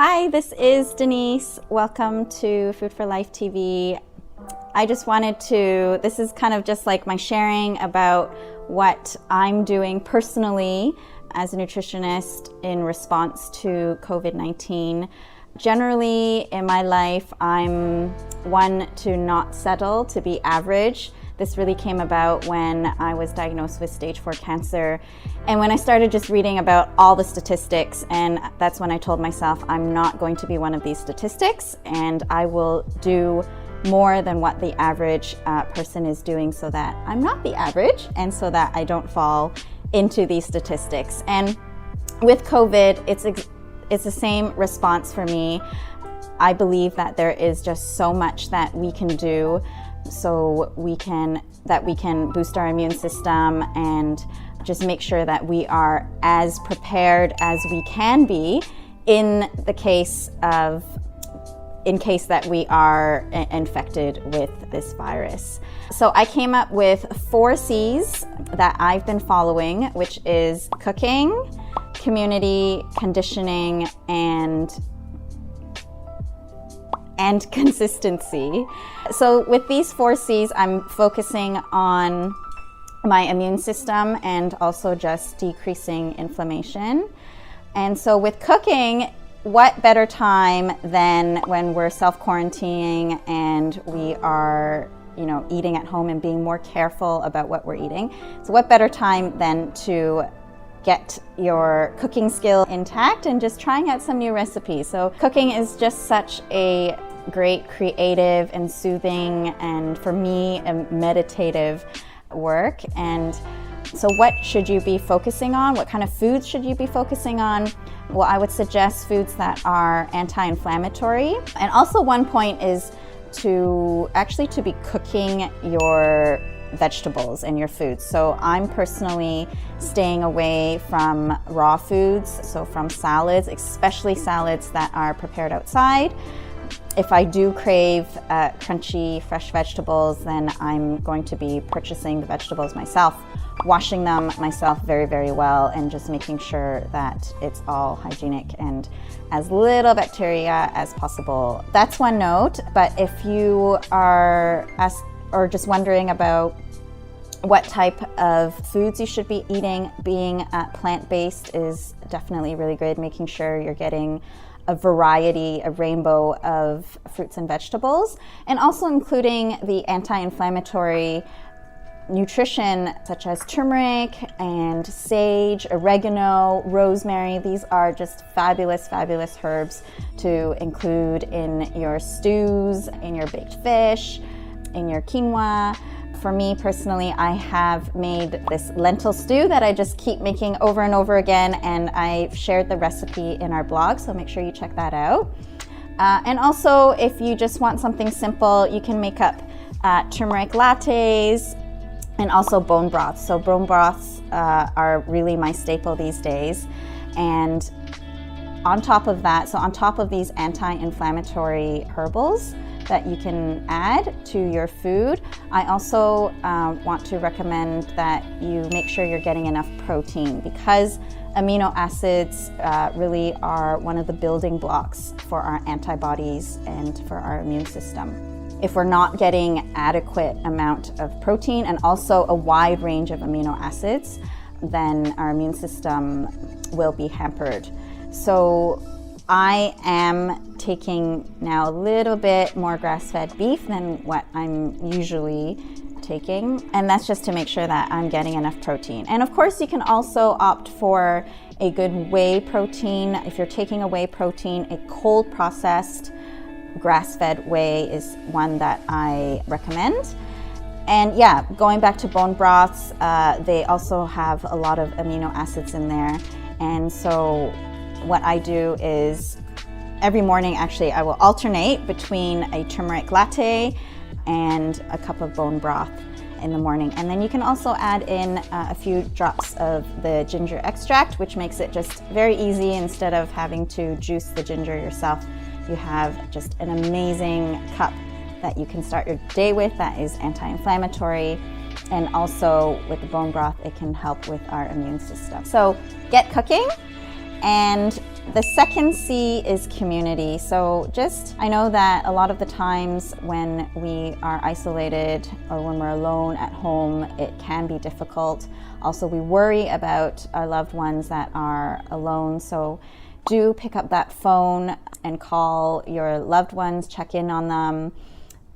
Hi, this is Denise. Welcome to Food for Life TV. I just wanted to, this is kind of just like my sharing about what I'm doing personally as a nutritionist in response to COVID-19. Generally, in my life, I'm one to not settle, to be average. This really came about when I was diagnosed with stage 4 cancer. And when I started just reading about all the statistics, and that's when I told myself, I'm not going to be one of these statistics, and I will do more than what the average person is doing so that I'm not the average and so that I don't fall into these statistics. And with COVID, it's the same response for me. I believe that there is just so much that we can do so we can boost our immune system and just make sure that we are as prepared as we can be in case that we are infected with this virus. So I came up with 4 C's that I've been following, which is cooking, community, conditioning, and consistency. So with these 4 C's, I'm focusing on my immune system and also just decreasing inflammation. And so with cooking, what better time than when we're self-quarantining and we are, eating at home and being more careful about what we're eating. So what better time than to get your cooking skill intact and just trying out some new recipes. So cooking is just such a great creative and soothing and, for me, a meditative work. And so what should you be focusing on? What kind of foods should you be focusing on? Well, I would suggest foods that are anti-inflammatory. And also one point is to be cooking your vegetables and your foods. So I'm personally staying away from raw foods, so from salads, especially salads that are prepared outside. If I do crave crunchy, fresh vegetables, then I'm going to be purchasing the vegetables myself, washing them myself very, very well, and just making sure that it's all hygienic and as little bacteria as possible. That's one note, but if you are just wondering about what type of foods you should be eating, being plant-based is definitely really good, making sure you're getting a variety, a rainbow of fruits and vegetables, and also including the anti-inflammatory nutrition such as turmeric and sage, oregano, rosemary. These are just fabulous, fabulous herbs to include in your stews, in your baked fish, in your quinoa. For me personally, I have made this lentil stew that I just keep making over and over again, and I've shared the recipe in our blog, so make sure you check that out. And also, if you just want something simple, you can make up turmeric lattes and also bone broths. So bone broths are really my staple these days. And on top of that, so on top of these anti-inflammatory herbals that you can add to your food, I also want to recommend that you make sure you're getting enough protein, because amino acids really are one of the building blocks for our antibodies and for our immune system. If we're not getting adequate amount of protein and also a wide range of amino acids, then our immune system will be hampered. So I am taking now a little bit more grass-fed beef than what I'm usually taking, and that's just to make sure that I'm getting enough protein. And of course, you can also opt for a good whey protein. If you're taking a whey protein, a cold processed grass-fed whey is one that I recommend. And yeah, going back to bone broths, they also have a lot of amino acids in there. And so what I do is every morning, actually, I will alternate between a turmeric latte and a cup of bone broth in the morning. And then you can also add in a few drops of the ginger extract, which makes it just very easy. Instead of having to juice the ginger yourself, you have just an amazing cup that you can start your day with that is anti-inflammatory. And also with the bone broth, it can help with our immune system. So get cooking. And The second C is community. So I know that a lot of the times when we are isolated or when we're alone at home, it can be difficult. Also, we worry about our loved ones that are alone. So do pick up that phone and call your loved ones, check in on them.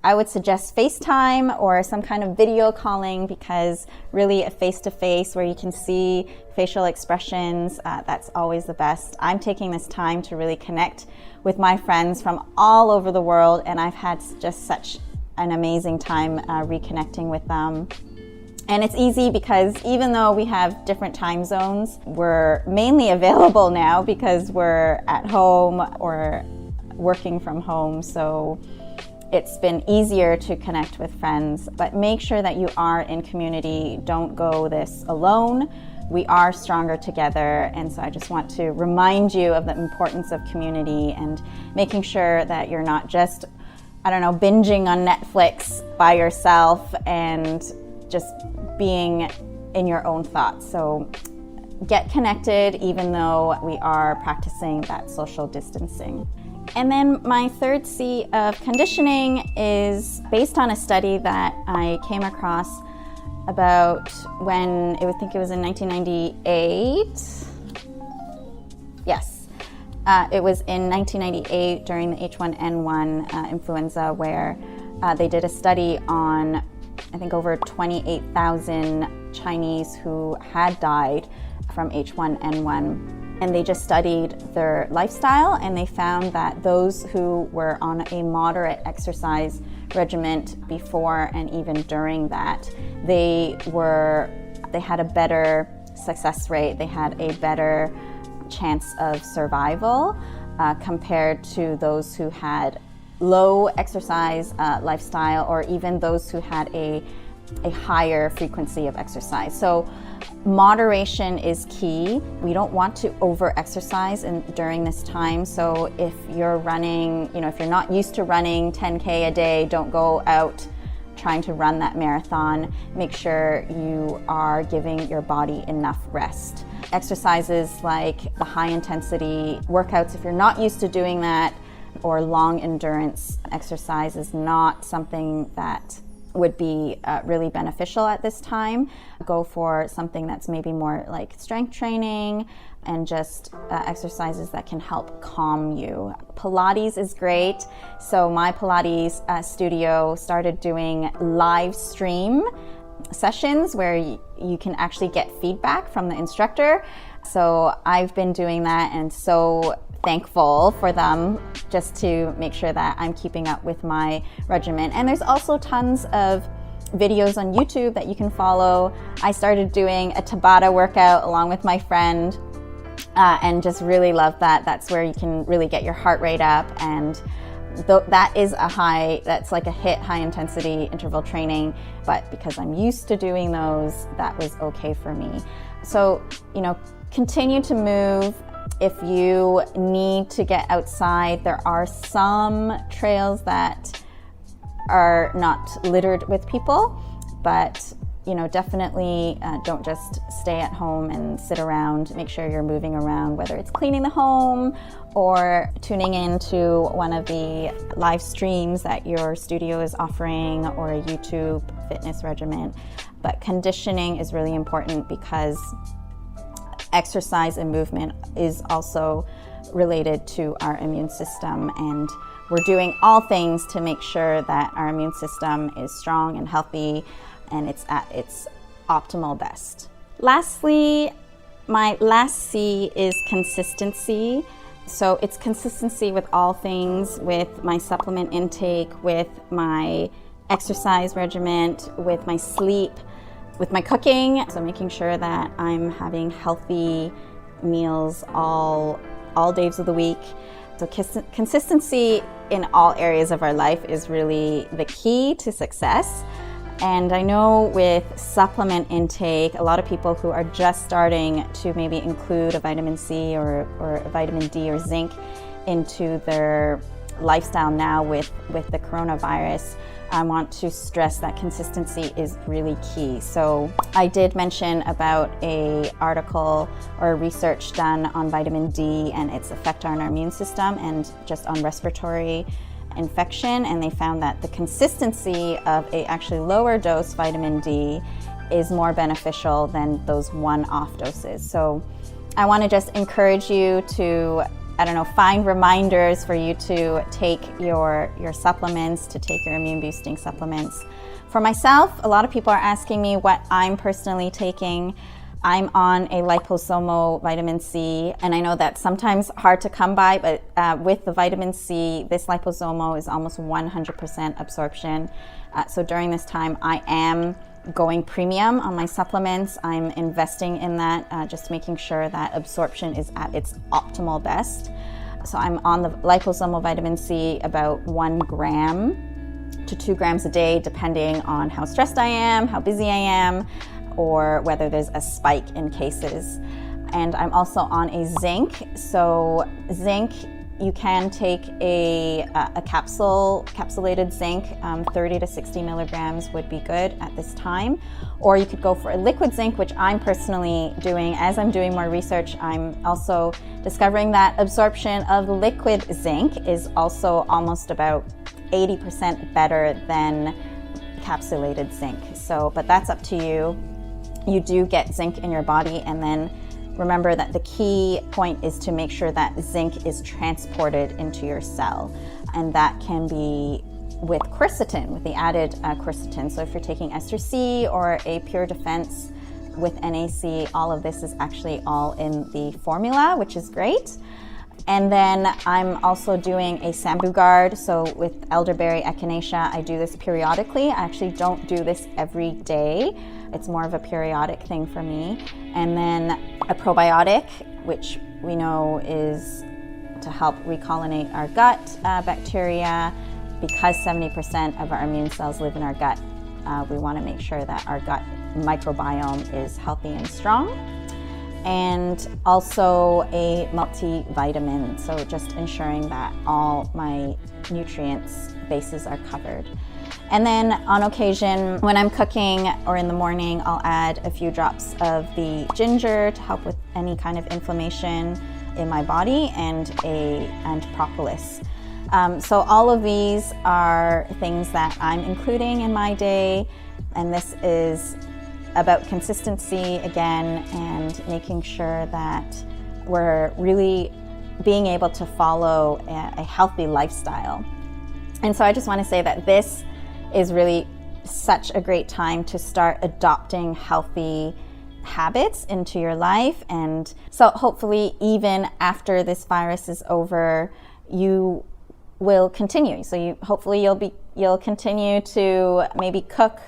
I would suggest FaceTime or some kind of video calling, because really a face-to-face where you can see facial expressions, that's always the best. I'm taking this time to really connect with my friends from all over the world, and I've had just such an amazing time reconnecting with them. And it's easy because even though we have different time zones, we're mainly available now because we're at home or working from home. So it's been easier to connect with friends, but make sure that you are in community. Don't go this alone. We are stronger together, and so I just want to remind you of the importance of community and making sure that you're not just, binging on Netflix by yourself and just being in your own thoughts. So get connected even though we are practicing that social distancing. And then my third C of conditioning is based on a study that I came across about when, I think it was in 1998. Yes, it was in 1998 during the H1N1 influenza, where they did a study on, I think, over 28,000 Chinese who had died from H1N1. And they just studied their lifestyle, and they found that those who were on a moderate exercise regimen before and even during that, they had a better success rate, they had a better chance of survival compared to those who had low exercise lifestyle, or even those who had a higher frequency of exercise. So moderation is key. We don't want to over-exercise during this time. So if you're running, if you're not used to running 10K a day, don't go out trying to run that marathon. Make sure you are giving your body enough rest. Exercises like the high-intensity workouts, if you're not used to doing that, or long endurance exercise is not something that would be really beneficial at this time. Go for something that's maybe more like strength training and just exercises that can help calm you. Pilates is great. So my Pilates studio started doing live stream sessions where you can actually get feedback from the instructor. So I've been doing that, and so thankful for them, just to make sure that I'm keeping up with my regimen. And there's also tons of videos on YouTube that you can follow. I started doing a Tabata workout along with my friend and just really love that. That's where you can really get your heart rate up, and that is that's like a HIIT, high intensity interval training, but because I'm used to doing those, that was okay for me. So, continue to move. If you need to get outside, there are some trails that are not littered with people, but definitely don't just stay at home and sit around. Make sure you're moving around, whether it's cleaning the home or tuning into one of the live streams that your studio is offering, or a YouTube fitness regimen. But conditioning is really important because exercise and movement is also related to our immune system, and we're doing all things to make sure that our immune system is strong and healthy and it's at its optimal best. Lastly, my last C is consistency. So it's consistency with all things, with my supplement intake, with my exercise regimen, with my sleep, with my cooking. So making sure that I'm having healthy meals all days of the week. So consistency in all areas of our life is really the key to success. And I know with supplement intake, a lot of people who are just starting to maybe include a vitamin C or a vitamin D or zinc into their lifestyle now with the coronavirus, I want to stress that consistency is really key. So I did mention about an article or research done on vitamin D and its effect on our immune system and just on respiratory infection, and they found that the consistency of a actually lower dose vitamin D is more beneficial than those one-off doses. So I want to just encourage you to, find reminders for you to take your supplements, to take your immune boosting supplements. For myself, a lot of people are asking me what I'm personally taking. I'm on a liposomal vitamin C, and I know that's sometimes hard to come by, but with the vitamin C, this liposomal is almost 100% absorption. So during this time, I am going premium on my supplements. I'm investing in that, just making sure that absorption is at its optimal best. So I'm on the liposomal vitamin C about 1 gram to 2 grams a day, depending on how stressed I am, how busy I am, or whether there's a spike in cases. And I'm also on a zinc. So zinc, you can take a capsulated zinc, 30 to 60 milligrams would be good at this time. Or you could go for a liquid zinc, which I'm personally doing. As I'm doing more research, I'm also discovering that absorption of liquid zinc is also almost about 80% better than capsulated zinc. So, but that's up to you. You do get zinc in your body, and then remember that the key point is to make sure that zinc is transported into your cell, and that can be with quercetin, with the added quercetin. So if you're taking ester C or a pure defense with NAC, all of this is actually all in the formula, which is great. And then I'm also doing a Sambugard. So with elderberry echinacea, I do this periodically. I actually don't do this every day. It's more of a periodic thing for me. And then a probiotic, which we know is to help recolonate our gut bacteria. Because 70% of our immune cells live in our gut, we want to make sure that our gut microbiome is healthy and strong. And also a multivitamin, so just ensuring that all my nutrients bases are covered. And then on occasion, when I'm cooking or in the morning, I'll add a few drops of the ginger to help with any kind of inflammation in my body, and propolis. So all of these are things that I'm including in my day, and this is about consistency again, and making sure that we're really being able to follow a healthy lifestyle. And so I just want to say that this is really such a great time to start adopting healthy habits into your life. And so hopefully even after this virus is over, you will continue. So you'll continue to maybe cook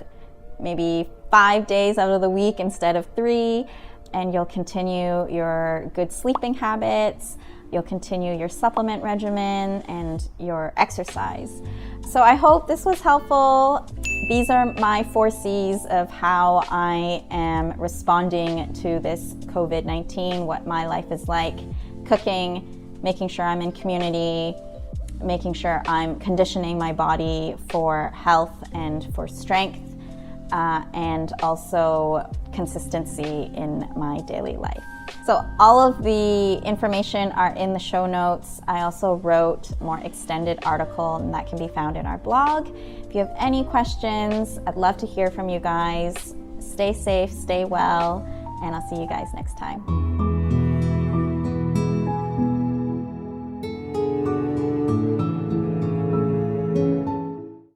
maybe 5 days out of the week instead of 3, and you'll continue your good sleeping habits, you'll continue your supplement regimen and your exercise. So I hope this was helpful. These are my 4 C's of how I am responding to this COVID-19, what my life is like: cooking, making sure I'm in community, making sure I'm conditioning my body for health and for strength, and also consistency in my daily life. So all of the information are in the show notes. I also wrote a more extended article, and that can be found in our blog. If you have any questions, I'd love to hear from you guys. Stay safe, stay well, and I'll see you guys next time.